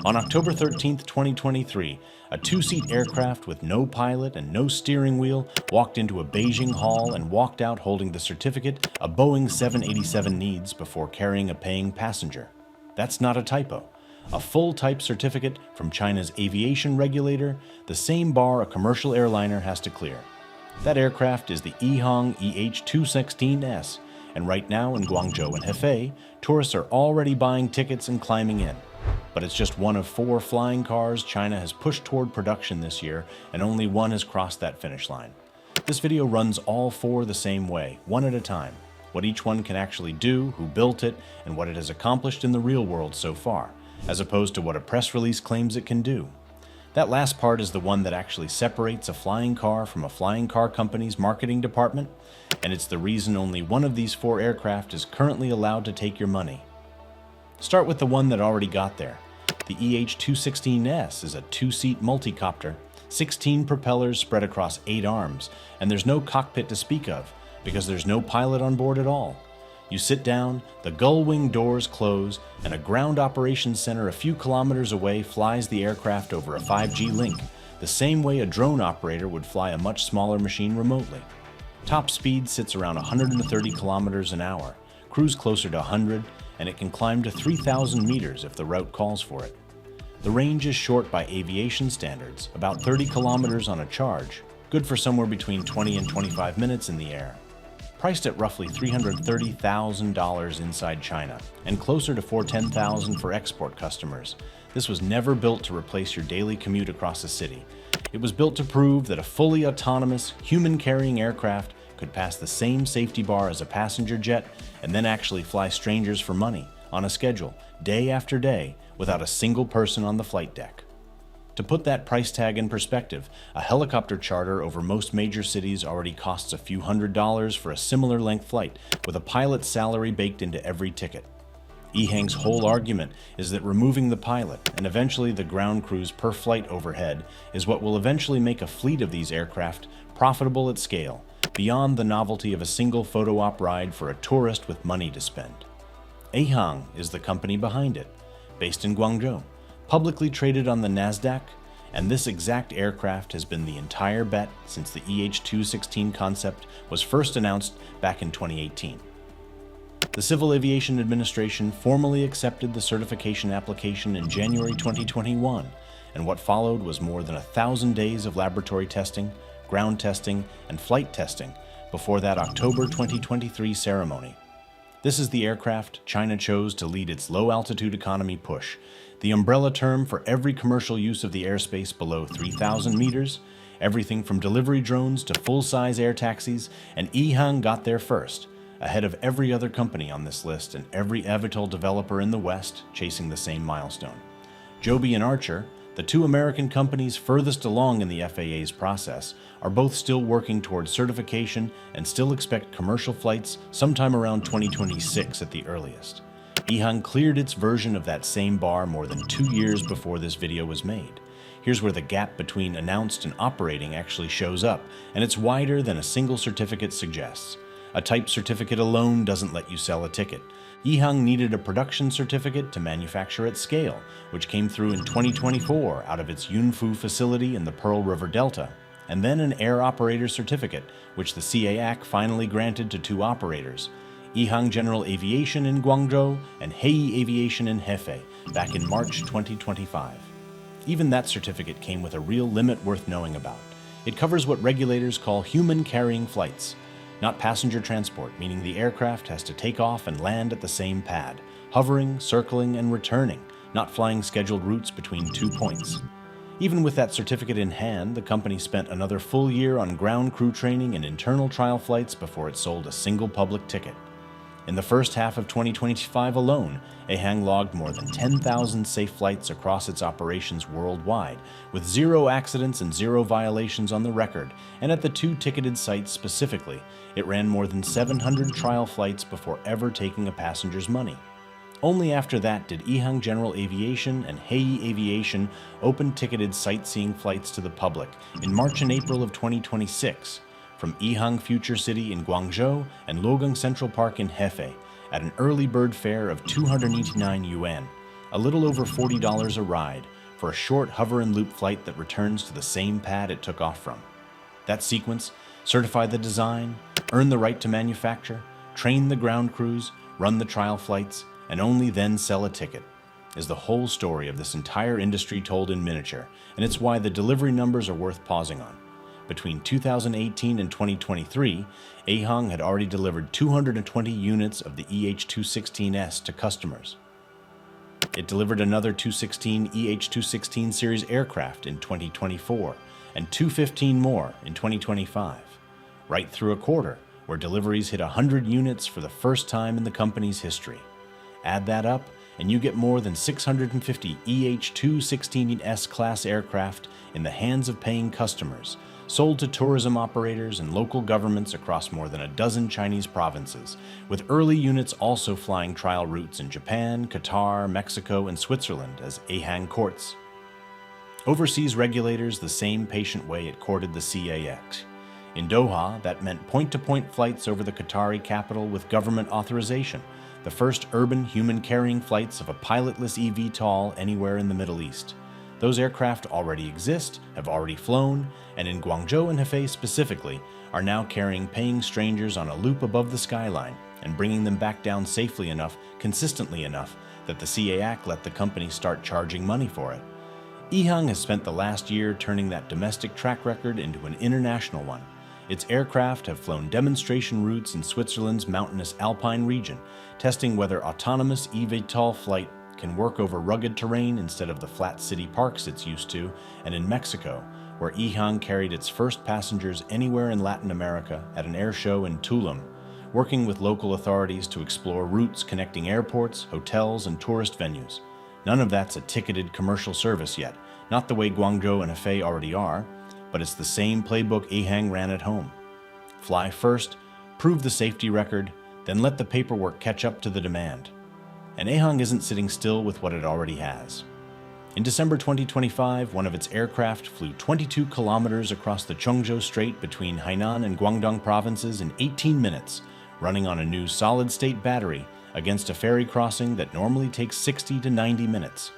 On October 13, 2023, a two-seat aircraft with no pilot and no steering wheel walked into a Beijing hall and walked out holding the certificate a Boeing 787 needs before carrying a paying passenger. That's not a typo. A full type certificate from China's aviation regulator, the same bar a commercial airliner has to clear. That aircraft is the EHang EH-216-S, and right now in Guangzhou and Hefei, tourists are already buying tickets and climbing in. But it's just one of 4 flying cars China has pushed toward production this year, and only one has crossed that finish line. This video runs all 4 the same way, one at a time, what each one can actually do, who built it, and what it has accomplished in the real world so far, as opposed to what a press release claims it can do. That last part is the one that actually separates a flying car from a flying car company's marketing department, and it's the reason only one of these 4 aircraft is currently allowed to take your money. Start with the one that already got there. The EH-216-S is a 2-seat multicopter, 16 propellers spread across 8 arms, and there's no cockpit to speak of, because there's no pilot on board at all. You sit down, the gull wing doors close, and a ground operations center a few kilometers away flies the aircraft over a 5G link, the same way a drone operator would fly a much smaller machine remotely. Top speed sits around 130 kilometers an hour, cruise closer to 100, and it can climb to 3,000 meters if the route calls for it. The range is short by aviation standards, about 30 kilometers on a charge, good for somewhere between 20 and 25 minutes in the air. Priced at roughly $330,000 inside China, and closer to $410,000 for export customers, this was never built to replace your daily commute across a city. It was built to prove that a fully autonomous, human-carrying aircraft could pass the same safety bar as a passenger jet and then actually fly strangers for money, on a schedule, day after day, without a single person on the flight deck. To put that price tag in perspective, a helicopter charter over most major cities already costs a few $100s for a similar length flight, with a pilot's salary baked into every ticket. EHang's whole argument is that removing the pilot, and eventually the ground crews per flight overhead, is what will eventually make a fleet of these aircraft profitable at scale, beyond the novelty of a single photo op ride for a tourist with money to spend. EHang is the company behind it, based in Guangzhou, publicly traded on the NASDAQ, and this exact aircraft has been the entire bet since the EH-216 concept was first announced back in 2018. The Civil Aviation Administration formally accepted the certification application in January 2021, and what followed was more than 1,000 days of laboratory testing, ground testing, and flight testing before that October 2023 ceremony. This is the aircraft China chose to lead its low-altitude economy push, the umbrella term for every commercial use of the airspace below 3,000 meters, everything from delivery drones to full-size air taxis, and EHang got there first, ahead of every other company on this list and every eVTOL developer in the West chasing the same milestone. Joby and Archer, the 2 American companies furthest along in the FAA's process, are both still working towards certification and still expect commercial flights sometime around 2026 at the earliest. EHang cleared its version of that same bar more than 2 years before this video was made. Here's where the gap between announced and operating actually shows up, and it's wider than a single certificate suggests. A type certificate alone doesn't let you sell a ticket. EHang needed a production certificate to manufacture at scale, which came through in 2024 out of its Yunfu facility in the Pearl River Delta, and then an air operator certificate, which the CAAC finally granted to 2 operators, EHang General Aviation in Guangzhou and Hefei Aviation in Hefei, back in March 2025. Even that certificate came with a real limit worth knowing about. It covers what regulators call human-carrying flights, not passenger transport, meaning the aircraft has to take off and land at the same pad, hovering, circling, and returning, not flying scheduled routes between 2 points. Even with that certificate in hand, the company spent another full year on ground crew training and internal trial flights before it sold a single public ticket. In the first half of 2025 alone, EHang logged more than 10,000 safe flights across its operations worldwide, with 0 accidents and 0 violations on the record, and at the 2 ticketed sites specifically, it ran more than 700 trial flights before ever taking a passenger's money. Only after that did EHang General Aviation and Hefei Aviation open ticketed sightseeing flights to the public in March and April of 2026, from EHang Future City in Guangzhou and Luogang Central Park in Hefei at an early bird fare of 289 yuan, a little over $40 a ride for a short hover and loop flight that returns to the same pad it took off from. That sequence: certify the design, earn the right to manufacture, train the ground crews, run the trial flights, and only then sell a ticket, is the whole story of this entire industry told in miniature, and it's why the delivery numbers are worth pausing on. Between 2018 and 2023, EHang had already delivered 220 units of the EH-216-S to customers. It delivered another 216 EH-216 series aircraft in 2024, and 215 more in 2025. Right through a quarter, where deliveries hit 100 units for the first time in the company's history. Add that up, and you get more than 650 EH-216-S class aircraft in the hands of paying customers, sold to tourism operators and local governments across more than a dozen Chinese provinces, with early units also flying trial routes in Japan, Qatar, Mexico, and Switzerland as EHang courts. Overseas regulators the same patient way it courted the CAX. In Doha, that meant point-to-point flights over the Qatari capital with government authorization, the first urban human-carrying flights of a pilotless eVTOL anywhere in the Middle East. Those aircraft already exist, have already flown, and in Guangzhou and Hefei specifically, are now carrying paying strangers on a loop above the skyline and bringing them back down safely enough, consistently enough, that the CAC let the company start charging money for it. EHang has spent the last year turning that domestic track record into an international one. Its aircraft have flown demonstration routes in Switzerland's mountainous Alpine region, testing whether autonomous eVTOL flight can work over rugged terrain instead of the flat city parks it's used to, and in Mexico, where EHang carried its first passengers anywhere in Latin America at an air show in Tulum, working with local authorities to explore routes connecting airports, hotels, and tourist venues. None of that's a ticketed commercial service yet, not the way Guangzhou and Hefei already are, but it's the same playbook EHang ran at home. Fly first, prove the safety record, then let the paperwork catch up to the demand. And EHang isn't sitting still with what it already has. In December 2025, one of its aircraft flew 22 kilometers across the Guangzhou Strait between Hainan and Guangdong provinces in 18 minutes, running on a new solid-state battery against a ferry crossing that normally takes 60 to 90 minutes.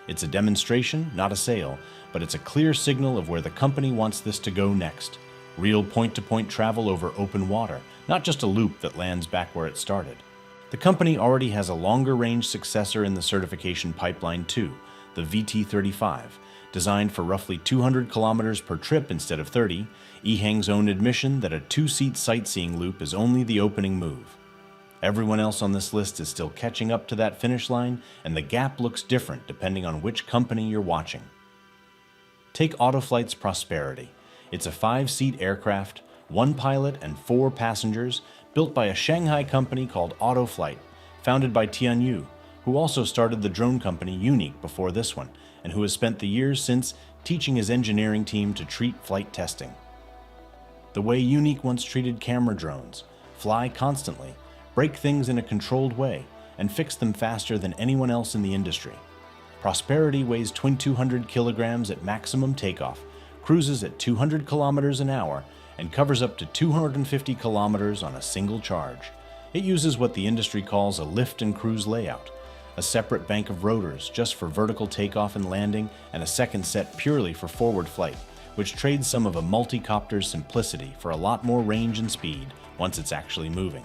It's a demonstration, not a sale, but it's a clear signal of where the company wants this to go next. Real point-to-point travel over open water, not just a loop that lands back where it started. The company already has a longer-range successor in the certification pipeline too, the VT-35. Designed for roughly 200 kilometers per trip instead of 30, EHang's own admission that a two-seat sightseeing loop is only the opening move. Everyone else on this list is still catching up to that finish line, and the gap looks different depending on which company you're watching. Take AutoFlight's Prosperity. It's a 5-seat aircraft, 1 pilot and 4 passengers, built by a Shanghai company called AutoFlight, founded by Tian Yu, who also started the drone company Unique before this one, and who has spent the years since teaching his engineering team to treat flight testing. The way Unique once treated camera drones: fly constantly, break things in a controlled way, and fix them faster than anyone else in the industry. Prosperity weighs 200 kilograms at maximum takeoff, cruises at 200 kilometers an hour, and covers up to 250 kilometers on a single charge. It uses what the industry calls a lift and cruise layout, a separate bank of rotors just for vertical takeoff and landing, and a second set purely for forward flight, which trades some of a multi-copter's simplicity for a lot more range and speed once it's actually moving.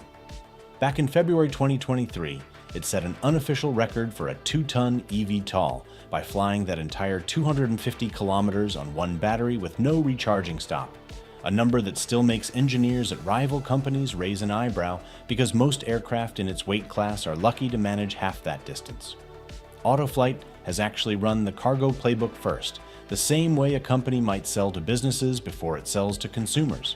Back in February 2023, it set an unofficial record for a 2-ton eVTOL by flying that entire 250 kilometers on one battery with no recharging stop, a number that still makes engineers at rival companies raise an eyebrow because most aircraft in its weight class are lucky to manage half that distance. AutoFlight has actually run the cargo playbook first, the same way a company might sell to businesses before it sells to consumers.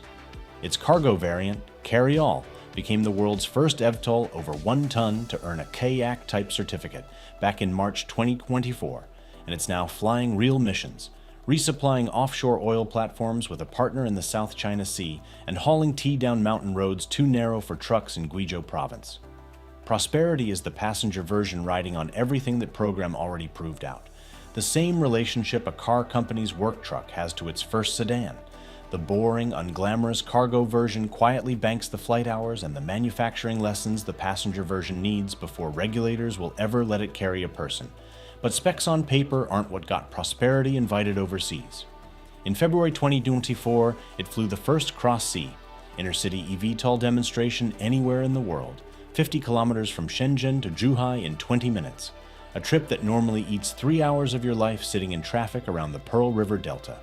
Its cargo variant, Carry All, became the world's first eVTOL over 1 ton to earn a KAC-type certificate back in March 2024, and it's now flying real missions, resupplying offshore oil platforms with a partner in the South China Sea and hauling tea down mountain roads too narrow for trucks in Guizhou province. Prosperity is the passenger version riding on everything that program already proved out. The same relationship a car company's work truck has to its first sedan. The boring, unglamorous cargo version quietly banks the flight hours and the manufacturing lessons the passenger version needs before regulators will ever let it carry a person. But specs on paper aren't what got Prosperity invited overseas. In February 2024, it flew the first cross-sea, intercity eVTOL demonstration anywhere in the world, 50 kilometers from Shenzhen to Zhuhai in 20 minutes, a trip that normally eats 3 hours of your life sitting in traffic around the Pearl River Delta.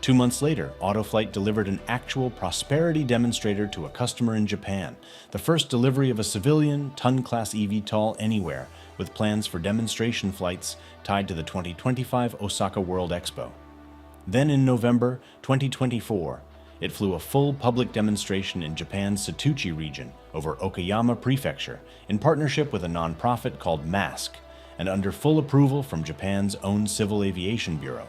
2 months later, AutoFlight delivered an actual Prosperity demonstrator to a customer in Japan, the first delivery of a civilian, ton-class eVTOL anywhere, with plans for demonstration flights tied to the 2025 Osaka World Expo. Then in November 2024, it flew a full public demonstration in Japan's Setouchi region over Okayama Prefecture in partnership with a nonprofit called MASK and under full approval from Japan's own Civil Aviation Bureau.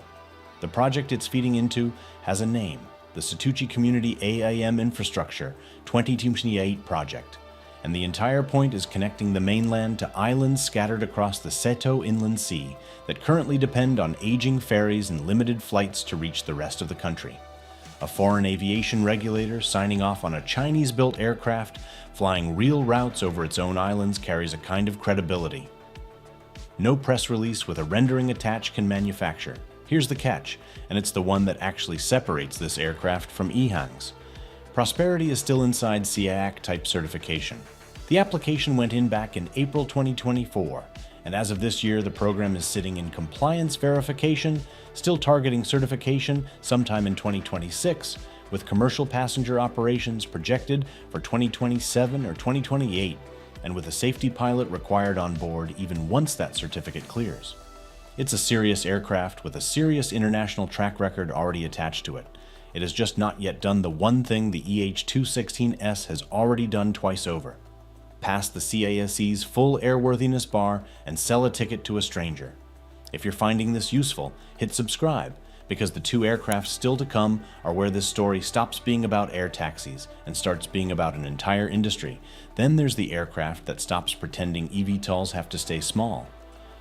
The project it's feeding into has a name, the Setouchi Community AIM Infrastructure 2028 Project, and the entire point is connecting the mainland to islands scattered across the Seto Inland Sea that currently depend on aging ferries and limited flights to reach the rest of the country. A foreign aviation regulator signing off on a Chinese-built aircraft flying real routes over its own islands carries a kind of credibility. No press release with a rendering attached can manufacture. Here's the catch, and it's the one that actually separates this aircraft from EHang's. Prosperity is still inside CAAC type certification. The application went in back in April 2024, and as of this year, the program is sitting in compliance verification, still targeting certification sometime in 2026, with commercial passenger operations projected for 2027 or 2028, and with a safety pilot required on board even once that certificate clears. It's a serious aircraft with a serious international track record already attached to it. It has just not yet done the one thing the EH-216-S has already done twice over: pass the CASE's full airworthiness bar and sell a ticket to a stranger. If you're finding this useful, hit subscribe, because the 2 aircraft still to come are where this story stops being about air taxis and starts being about an entire industry. Then there's the aircraft that stops pretending eVTOLs have to stay small.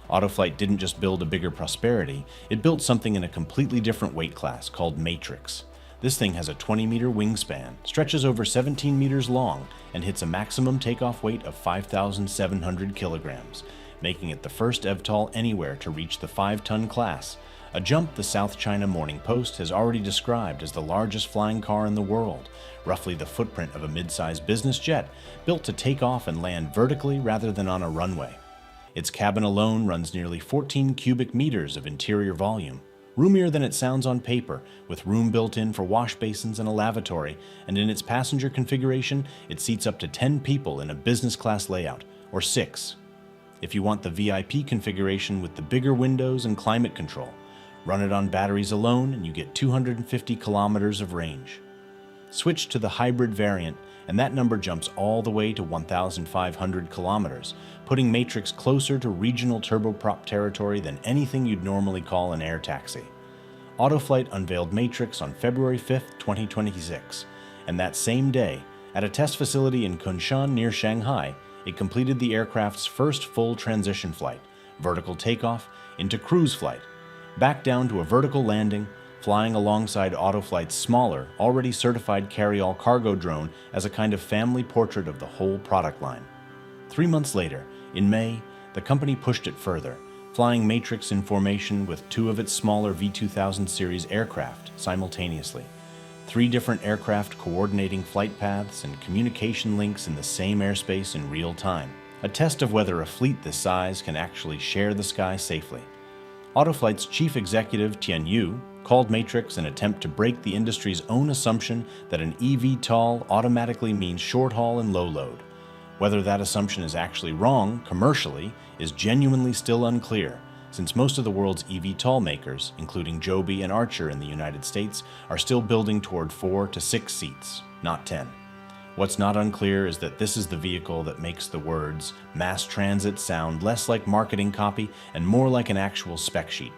AutoFlight didn't just build a bigger Prosperity, it built something in a completely different weight class called Matrix. This thing has a 20-meter wingspan, stretches over 17 meters long, and hits a maximum takeoff weight of 5,700 kilograms, making it the first eVTOL anywhere to reach the 5-ton class, a jump the South China Morning Post has already described as the largest flying car in the world, roughly the footprint of a mid-sized business jet, built to take off and land vertically rather than on a runway. Its cabin alone runs nearly 14 cubic meters of interior volume, roomier than it sounds on paper, with room built in for wash basins and a lavatory, and in its passenger configuration, it seats up to 10 people in a business class layout, or 6. If you want the VIP configuration with the bigger windows and climate control, run it on batteries alone and you get 250 kilometers of range. Switch to the hybrid variant, and that number jumps all the way to 1,500 kilometers, putting Matrix closer to regional turboprop territory than anything you'd normally call an air taxi. AutoFlight unveiled Matrix on February 5, 2026, and that same day, at a test facility in Kunshan near Shanghai, it completed the aircraft's first full transition flight, vertical takeoff, into cruise flight, back down to a vertical landing, flying alongside AutoFlight's smaller, already certified carry-all cargo drone as a kind of family portrait of the whole product line. 3 months later, in May, the company pushed it further, flying Matrix in formation with 2 of its smaller V2000 series aircraft simultaneously. 3 different aircraft coordinating flight paths and communication links in the same airspace in real time, a test of whether a fleet this size can actually share the sky safely. AutoFlight's chief executive Tian Yu called Matrix an attempt to break the industry's own assumption that an eVTOL automatically means short haul and low load. Whether that assumption is actually wrong commercially is genuinely still unclear, since most of the world's eVTOL makers, including Joby and Archer in the United States, are still building toward 4 to 6 seats, not 10. What's not unclear is that this is the vehicle that makes the words mass transit sound less like marketing copy and more like an actual spec sheet,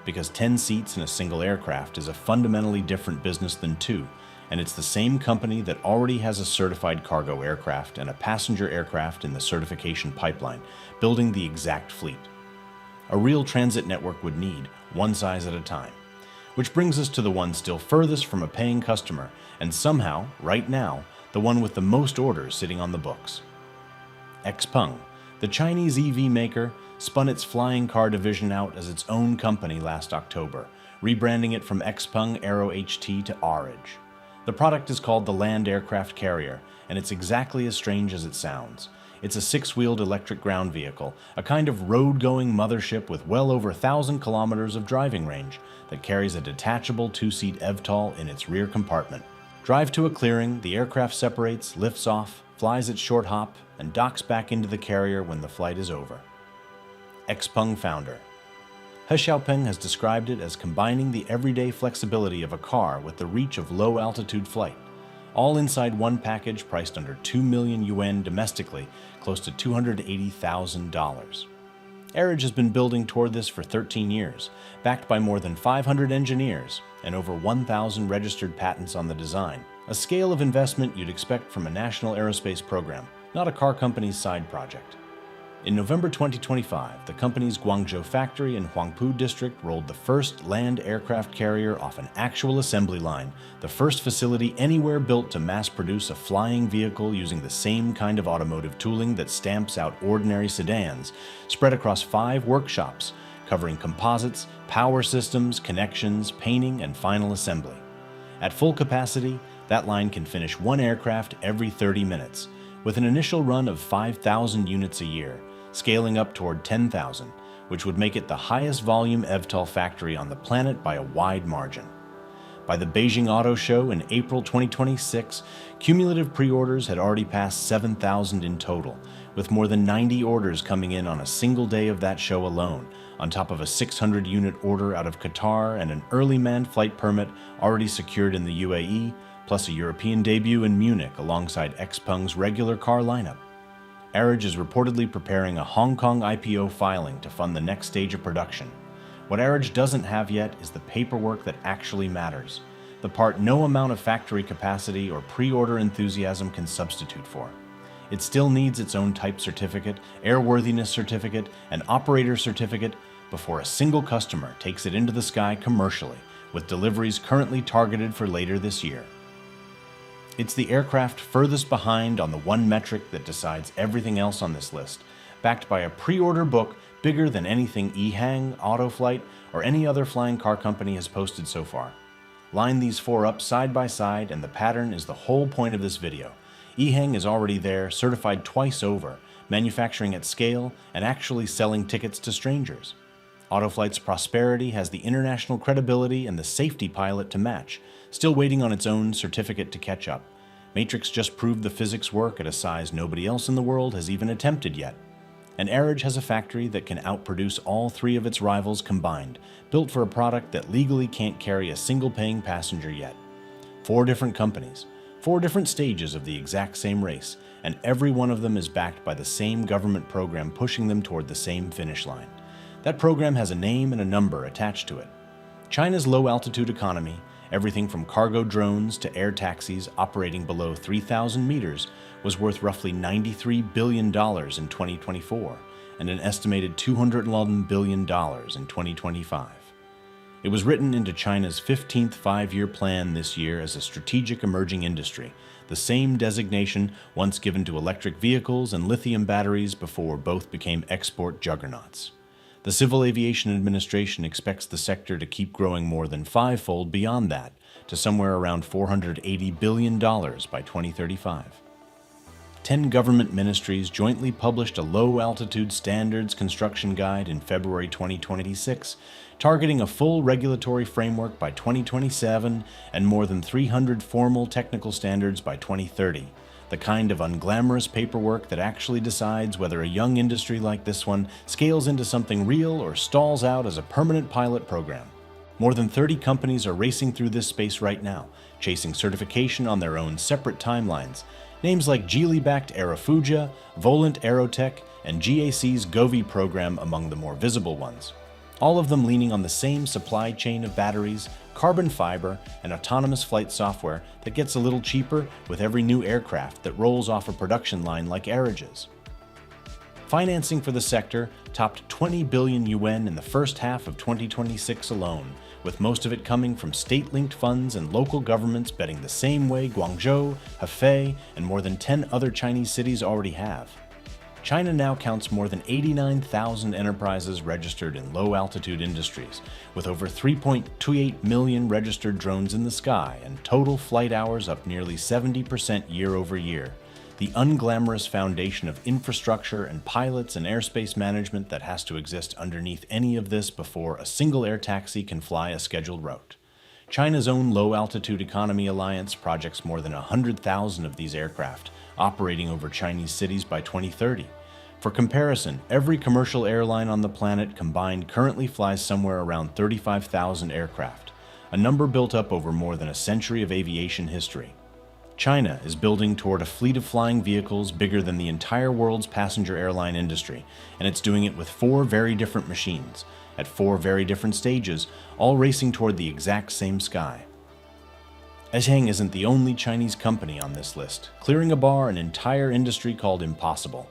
because 10 seats in a single aircraft is a fundamentally different business than 2, and it's the same company that already has a certified cargo aircraft and a passenger aircraft in the certification pipeline, building the exact fleet. A real transit network would need, one size at a time. Which brings us to the one still furthest from a paying customer, and somehow, right now, the one with the most orders sitting on the books. XPeng, the Chinese EV maker, spun its flying car division out as its own company last October, rebranding it from XPeng Aero HT to Aridge. The product is called the Land Aircraft Carrier, and it's exactly as strange as it sounds. It's a six-wheeled electric ground vehicle, a kind of road-going mothership with well over 1,000 kilometers of driving range that carries a detachable two-seat eVTOL in its rear compartment. Drive to a clearing, the aircraft separates, lifts off, flies its short hop, and docks back into the carrier when the flight is over. XPeng founder He Xiaopeng has described it as combining the everyday flexibility of a car with the reach of low-altitude flight, all inside one package priced under 2 million yuan domestically, close to $280,000. Aridge has been building toward this for 13 years, backed by more than 500 engineers and over 1,000 registered patents on the design, a scale of investment you'd expect from a national aerospace program, not a car company's side project. In November 2025, the company's Guangzhou factory in Huangpu district rolled the first land aircraft carrier off an actual assembly line, the first facility anywhere built to mass produce a flying vehicle using the same kind of automotive tooling that stamps out ordinary sedans, spread across 5 workshops, covering composites, power systems, connections, painting, and final assembly. At full capacity, that line can finish 1 aircraft every 30 minutes, with an initial run of 5,000 units a year, scaling up toward 10,000, which would make it the highest volume eVTOL factory on the planet by a wide margin. By the Beijing Auto Show in April 2026, cumulative pre-orders had already passed 7,000 in total, with more than 90 orders coming in on a single day of that show alone, on top of a 600-unit order out of Qatar and an early manned flight permit already secured in the UAE, plus a European debut in Munich alongside XPeng's regular car lineup. Aridge is reportedly preparing a Hong Kong IPO filing to fund the next stage of production. What Aridge doesn't have yet is the paperwork that actually matters, the part no amount of factory capacity or pre-order enthusiasm can substitute for. It still needs its own type certificate, airworthiness certificate, and operator certificate before a single customer takes it into the sky commercially, with deliveries currently targeted for later this year. It's the aircraft furthest behind on the one metric that decides everything else on this list, backed by a pre-order book bigger than anything EHang, AutoFlight, or any other flying car company has posted so far. Line these 4 up side by side and the pattern is the whole point of this video. EHang is already there, certified twice over, manufacturing at scale and actually selling tickets to strangers. AutoFlight's Prosperity has the international credibility and the safety pilot to match, still waiting on its own certificate to catch up. Matrix just proved the physics work at a size nobody else in the world has even attempted yet. And Aridge has a factory that can outproduce all 3 of its rivals combined, built for a product that legally can't carry a single paying passenger yet. 4 different companies, 4 different stages of the exact same race, and every one of them is backed by the same government program pushing them toward the same finish line. That program has a name and a number attached to it. China's low-altitude economy, everything from cargo drones to air taxis operating below 3,000 meters, was worth roughly $93 billion in 2024 and an estimated $211 billion in 2025. It was written into China's 15th 5-year plan this year as a strategic emerging industry, the same designation once given to electric vehicles and lithium batteries before both became export juggernauts. The Civil Aviation Administration expects the sector to keep growing more than 5-fold beyond that, to somewhere around $480 billion by 2035. 10 government ministries jointly published a low-altitude standards construction guide in February 2026, targeting a full regulatory framework by 2027 and more than 300 formal technical standards by 2030. The kind of unglamorous paperwork that actually decides whether a young industry like this one scales into something real or stalls out as a permanent pilot program. More than 30 companies are racing through this space right now, chasing certification on their own separate timelines. Names like Geely-backed Aerofuja, Volant Aerotech, and GAC's Govi program among the more visible ones. All of them leaning on the same supply chain of batteries, carbon fiber, and autonomous flight software that gets a little cheaper with every new aircraft that rolls off a production line like Aridge's. Financing for the sector topped 20 billion yuan in the first half of 2026 alone, with most of it coming from state-linked funds and local governments betting the same way Guangzhou, Hefei, and more than 10 other Chinese cities already have. China now counts more than 89,000 enterprises registered in low-altitude industries, with over 3.28 million registered drones in the sky and total flight hours up nearly 70% year-over-year. The unglamorous foundation of infrastructure and pilots and airspace management that has to exist underneath any of this before a single air taxi can fly a scheduled route. China's own Low-Altitude Economy Alliance projects more than 100,000 of these aircraft, operating over Chinese cities by 2030. For comparison, every commercial airline on the planet combined currently flies somewhere around 35,000 aircraft, a number built up over more than a century of aviation history. China is building toward a fleet of flying vehicles bigger than the entire world's passenger airline industry, and it's doing it with 4 very different machines, at 4 very different stages, all racing toward the exact same sky. EHang isn't the only Chinese company on this list, clearing a bar an entire industry called impossible.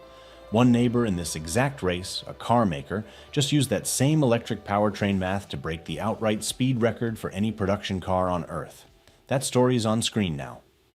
One neighbor in this exact race, a car maker, just used that same electric powertrain math to break the outright speed record for any production car on Earth. That story is on screen now.